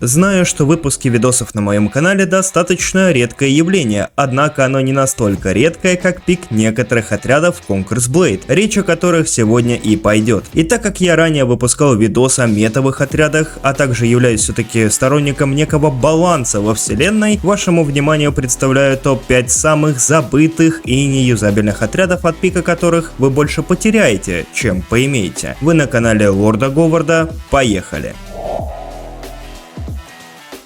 Знаю, что выпуски видосов на моем канале достаточно редкое явление, однако оно не настолько редкое, как пик некоторых отрядов в Conquer's Blade, речь о которых сегодня и пойдет. И так как я ранее выпускал видос о метовых отрядах, а также являюсь все-таки сторонником некого баланса во вселенной, вашему вниманию представляю топ-5 самых забытых и неюзабельных отрядов, от пика которых вы больше потеряете, чем поимеете. Вы на канале Лорда Говарда, поехали!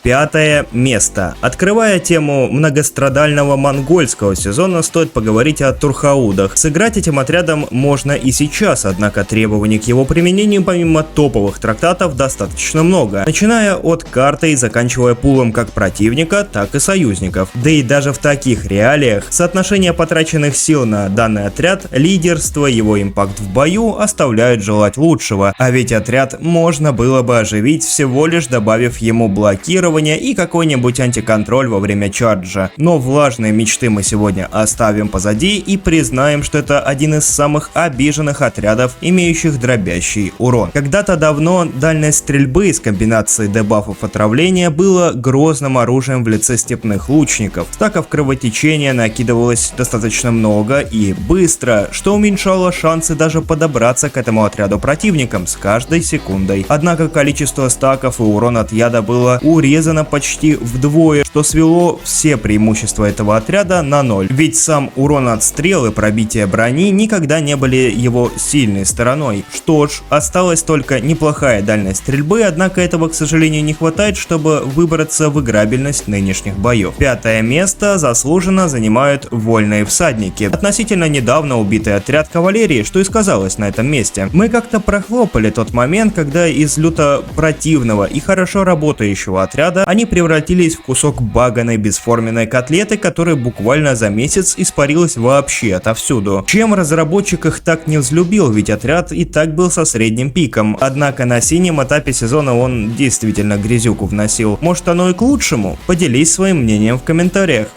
Пятое место. Открывая тему многострадального монгольского сезона, стоит поговорить о турхаудах. Сыграть этим отрядом можно и сейчас, однако требований к его применению помимо топовых трактатов достаточно много, начиная от карты и заканчивая пулом как противника, так и союзников. Да и даже в таких реалиях соотношение потраченных сил на данный отряд, лидерство, его импакт в бою оставляют желать лучшего, а ведь отряд можно было бы оживить, всего лишь добавив ему блокирование и какой-нибудь антиконтроль во время чарджа. Но влажные мечты мы сегодня оставим позади и признаем, что это один из самых обиженных отрядов, имеющих дробящий урон. Когда-то давно дальность стрельбы с комбинацией дебафов отравления было грозным оружием в лице степных лучников. Стаков кровотечения накидывалось достаточно много и быстро, что уменьшало шансы даже подобраться к этому отряду противникам с каждой секундой. Однако количество стаков и урон от яда было урезано почти вдвое, что свело все преимущества этого отряда на ноль. Ведь сам урон от стрел и пробития брони никогда не были его сильной стороной. Что ж, осталась только неплохая дальность стрельбы, однако этого, к сожалению, не хватает, чтобы выбраться в играбельность нынешних боев. Пятое место заслуженно занимают вольные всадники. Относительно недавно убитый отряд кавалерии, что и сказалось на этом месте. Мы как-то прохлопали тот момент, когда из люто противного и хорошо работающего отряда они превратились в кусок баганой бесформенной котлеты, которая буквально за месяц испарилась вообще отовсюду. Чем разработчик их так не взлюбил, ведь отряд и так был со средним пиком. Однако на синем этапе сезона он действительно грязюку вносил. Может, оно и к лучшему? Поделись своим мнением в комментариях.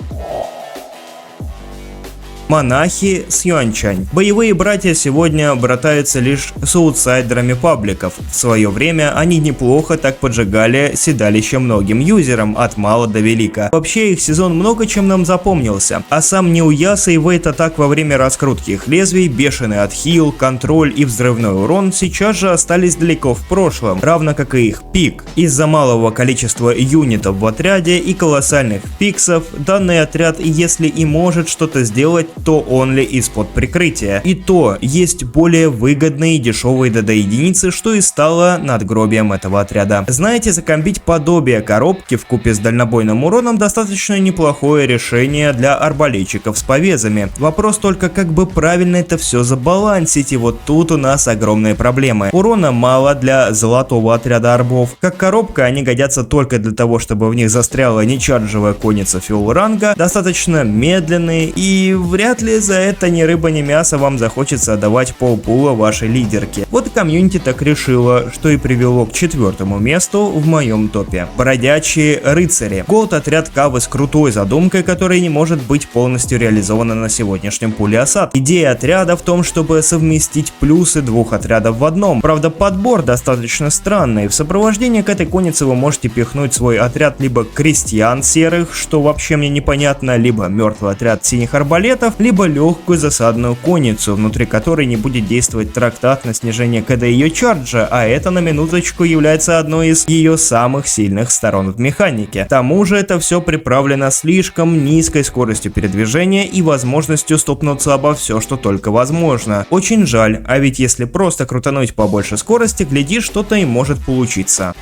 Монахи с Юаньчань. Боевые братья сегодня братаются лишь с аутсайдерами пабликов. В свое время они неплохо так поджигали седалище многим юзерам от мала до велика. Вообще их сезон много чем нам запомнился. А сам Неуяса и вейт атак во время раскрутки их лезвий, бешеный отхил, контроль и взрывной урон сейчас же остались далеко в прошлом, равно как и их пик. Из-за малого количества юнитов в отряде и колоссальных пиксов, данный отряд, если и может что-то сделать, то only из-под прикрытия. И то есть более выгодные и дешевые ДД единицы, что и стало надгробием этого отряда. Знаете, закомбить подобие коробки вкупе с дальнобойным уроном достаточно неплохое решение для арбалетчиков с повезами. Вопрос только, как бы правильно это все забалансить, и вот тут у нас огромные проблемы. Урона мало для золотого отряда арбов. Как коробка они годятся только для того, чтобы в них застряла нечарджевая конница фиол ранга, достаточно медленные, и вряд ли за это ни рыба, ни мясо вам захочется отдавать полпула вашей лидерке. Вот и комьюнити так решило, что и привело к четвертому месту в моем топе. Бродячие рыцари. Голд отряд Кавы с крутой задумкой, которая не может быть полностью реализована на сегодняшнем пуле осад. Идея отряда в том, чтобы совместить плюсы двух отрядов в одном. Правда, подбор достаточно странный. В сопровождении к этой коннице вы можете пихнуть свой отряд либо крестьян серых, что вообще мне непонятно, либо мертвый отряд синих арбалетов, либо легкую засадную конницу, внутри которой не будет действовать трактат на снижение КД ее чарджа, а это на минуточку является одной из ее самых сильных сторон в механике. К тому же это все приправлено слишком низкой скоростью передвижения и возможностью стопнуться обо все, что только возможно. Очень жаль, а ведь если просто крутануть побольше скорости, гляди, что-то и может получиться.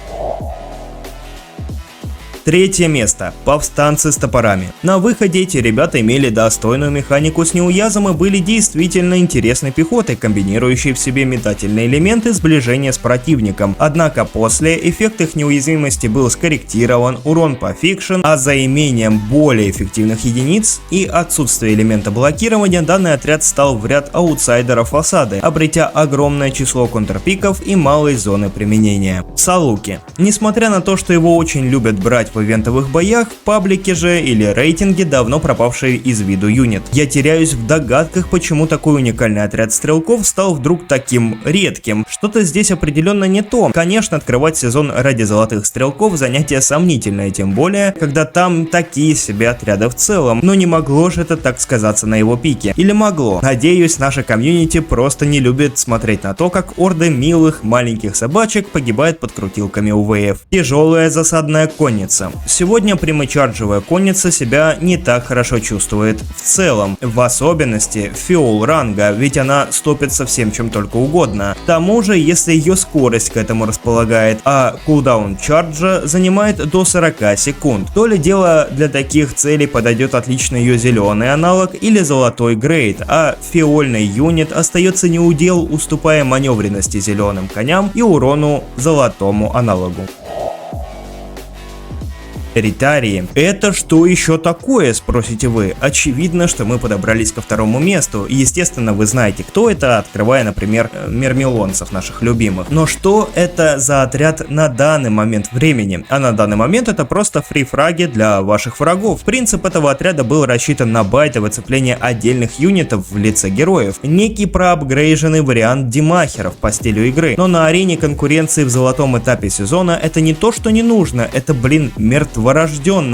Третье место. Повстанцы с топорами. На выходе эти ребята имели достойную механику с неуязом и были действительно интересной пехотой, комбинирующей в себе метательные элементы сближения с противником. Однако после эффект их неуязвимости был скорректирован, урон пофикшен, а за имением более эффективных единиц и отсутствие элемента блокирования данный отряд стал в ряд аутсайдеров осады, обретя огромное число контрпиков и малой зоны применения. Салуки. Несмотря на то, что его очень любят брать в ивентовых боях, в паблике же или рейтинге давно пропавший из виду юнит. Я теряюсь в догадках, почему такой уникальный отряд стрелков стал вдруг таким редким. Что-то здесь определенно не то. Конечно, открывать сезон ради золотых стрелков занятие сомнительное, тем более, когда там такие себе отряды в целом. Но не могло же это так сказаться на его пике. Или могло? Надеюсь, наша комьюнити просто не любит смотреть на то, как орды милых маленьких собачек погибает под крутилками УВФ. Тяжелая засадная конница. Сегодня прямочарджевая конница себя не так хорошо чувствует в целом, в особенности фиол ранга, ведь она стопится всем чем только угодно. К тому же, если ее скорость к этому располагает, а кулдаун чарджа занимает до 40 секунд, то ли дело для таких целей подойдет отлично ее зеленый аналог или золотой грейд, а фиольный юнит остается неудел, уступая маневренности зеленым коням и урону золотому аналогу. Ритарии. Это что еще такое, спросите вы? Очевидно, что мы подобрались ко второму месту, и естественно вы знаете, кто это, открывая, например, мермелонцев наших любимых. Но что это за отряд на данный момент времени? А на данный момент это просто фри-фраги для ваших врагов. Принцип этого отряда был рассчитан на байты выцепления отдельных юнитов в лице героев. Некий проапгрейженный вариант демахеров по стилю игры. Но на арене конкуренции в золотом этапе сезона это не то, что не нужно, это, мертворожденно,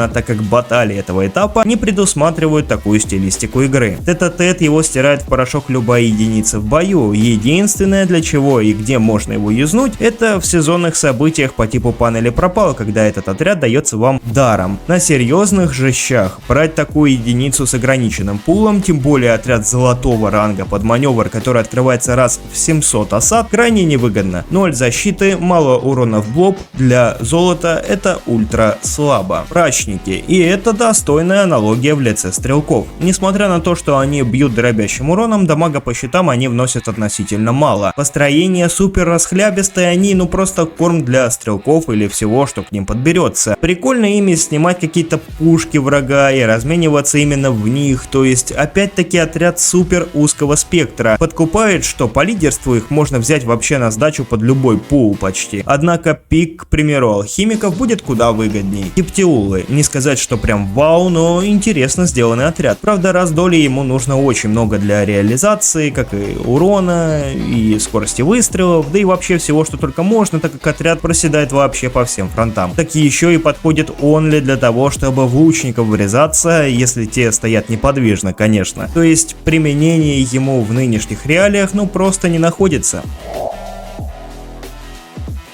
так как баталии этого этапа не предусматривают такую стилистику игры. Тет-а-тет его стирает в порошок любая единица в бою. Единственное, для чего и где можно его юзнуть, это в сезонных событиях по типу панели пропал, когда этот отряд дается вам даром. На серьезных же щах брать такую единицу с ограниченным пулом, тем более отряд золотого ранга под маневр, который открывается раз в 700 осад, крайне невыгодно. 0 защиты, мало урона в блоб, для золота это ультра слабо. Прачники, и это достойная аналогия в лице стрелков. Несмотря на то, что они бьют дробящим уроном, дамага по щитам они вносят относительно мало. Построение супер расхлябистые, они просто корм для стрелков или всего, что к ним подберется. Прикольно ими снимать какие-то пушки врага и размениваться именно в них, то есть опять-таки отряд супер узкого спектра. Подкупает, что по лидерству их можно взять вообще на сдачу под любой пул почти. Однако пик, к примеру, алхимиков будет куда выгодней. Птиулы. Не сказать, что прям вау, но интересно сделанный отряд. Правда, раздоли ему нужно очень много для реализации, как и урона, и скорости выстрелов, да и вообще всего, что только можно, так как отряд проседает вообще по всем фронтам. Так еще и подходит онли для того, чтобы в лучников врезаться, если те стоят неподвижно, конечно. То есть применение ему в нынешних реалиях просто не находится.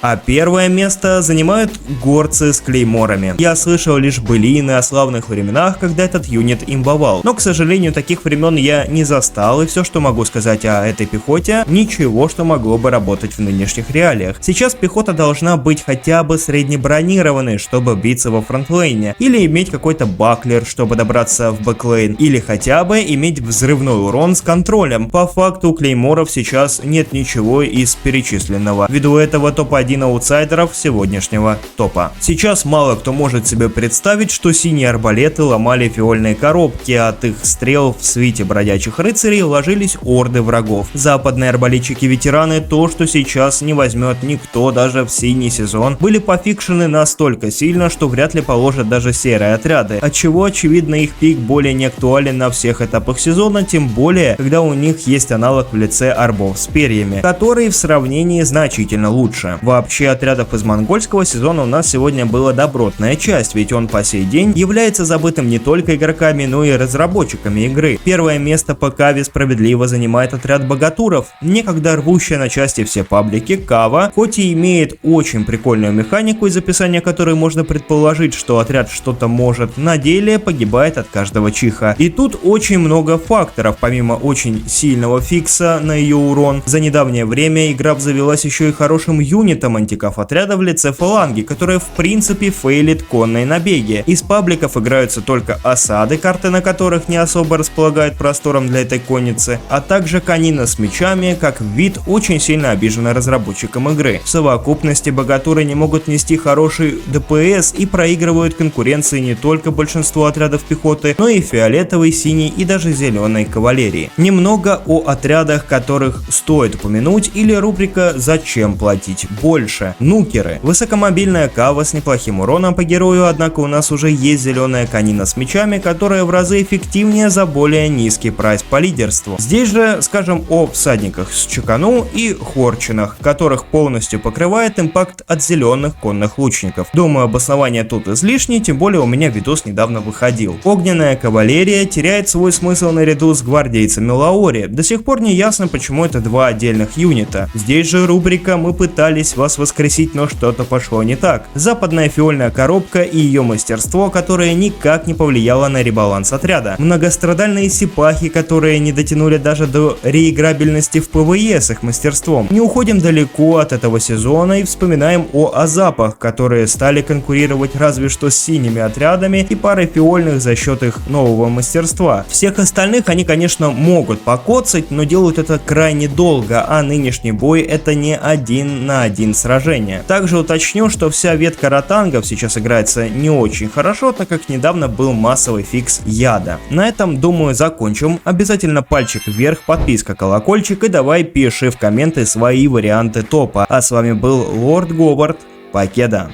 А первое место занимают горцы с клейморами. Я слышал лишь былины о славных временах, когда этот юнит имбовал. Но, к сожалению, таких времен я не застал, и все, что могу сказать о этой пехоте, ничего, что могло бы работать в нынешних реалиях. Сейчас пехота должна быть хотя бы среднебронированной, чтобы биться во фронтлейне, или иметь какой-то баклер, чтобы добраться в бэклейн, или хотя бы иметь взрывной урон с контролем. По факту у клейморов сейчас нет ничего из перечисленного. Ввиду этого топ-1 аутсайдеров сегодняшнего топа. Сейчас мало кто может себе представить, что синие арбалеты ломали фиольные коробки, а от их стрел в свите бродячих рыцарей ложились орды врагов. Западные арбалетчики-ветераны, то, что сейчас не возьмет никто даже в синий сезон, были пофикшены настолько сильно, что вряд ли положат даже серые отряды, отчего очевидно их пик более не актуален на всех этапах сезона, тем более, когда у них есть аналог в лице арбов с перьями, который в сравнении значительно лучше. Вообще отрядов из монгольского сезона у нас сегодня была добротная часть, ведь он по сей день является забытым не только игроками, но и разработчиками игры. Первое место по Каве справедливо занимает отряд богатуров, некогда рвущая на части все паблики Кава, хоть и имеет очень прикольную механику, из описания которой можно предположить, что отряд что-то может, на деле погибает от каждого чиха. И тут очень много факторов, помимо очень сильного фикса на ее урон. За недавнее время игра обзавелась еще и хорошим юнитом антикаф отряда в лице фаланги, которая в принципе фейлит конные набеги. Из пабликов играются только осады, карты на которых не особо располагают простором для этой конницы, а также конина с мечами, как вид очень сильно обижена разработчикам игры. В совокупности богатуры не могут нести хороший ДПС и проигрывают конкуренции не только большинству отрядов пехоты, но и фиолетовой, синей и даже зеленой кавалерии. Немного о отрядах, которых стоит упомянуть, или рубрика «Зачем платить больше?». больше. Нукеры. Высокомобильная кава с неплохим уроном по герою, однако у нас уже есть зеленая конина с мечами, которая в разы эффективнее за более низкий прайс по лидерству. Здесь же скажем о всадниках с чекану и хорчинах, которых полностью покрывает импакт от зеленых конных лучников. Думаю, обоснование тут излишне, тем более у меня видос недавно выходил. Огненная кавалерия теряет свой смысл наряду с гвардейцами Лаори. До сих пор не ясно, почему это два отдельных юнита. Здесь же рубрика «Мы пытались вас воскресить, но что-то пошло не так». Западная фиольная коробка и ее мастерство, которое никак не повлияло на ребаланс отряда. Многострадальные сипахи, которые не дотянули даже до реиграбельности в ПВЕ с их мастерством. Не уходим далеко от этого сезона и вспоминаем о азапах, которые стали конкурировать разве что с синими отрядами и парой фиольных за счет их нового мастерства. Всех остальных они, конечно, могут покоцать, но делают это крайне долго, а нынешний бой это не 1 на 1 сражение. Также уточню, что вся ветка ротангов сейчас играется не очень хорошо, так как недавно был массовый фикс яда. На этом, думаю, закончим. Обязательно пальчик вверх, подписка, колокольчик и давай пиши в комменты свои варианты топа. А с вами был Лорд Говард. Покеда.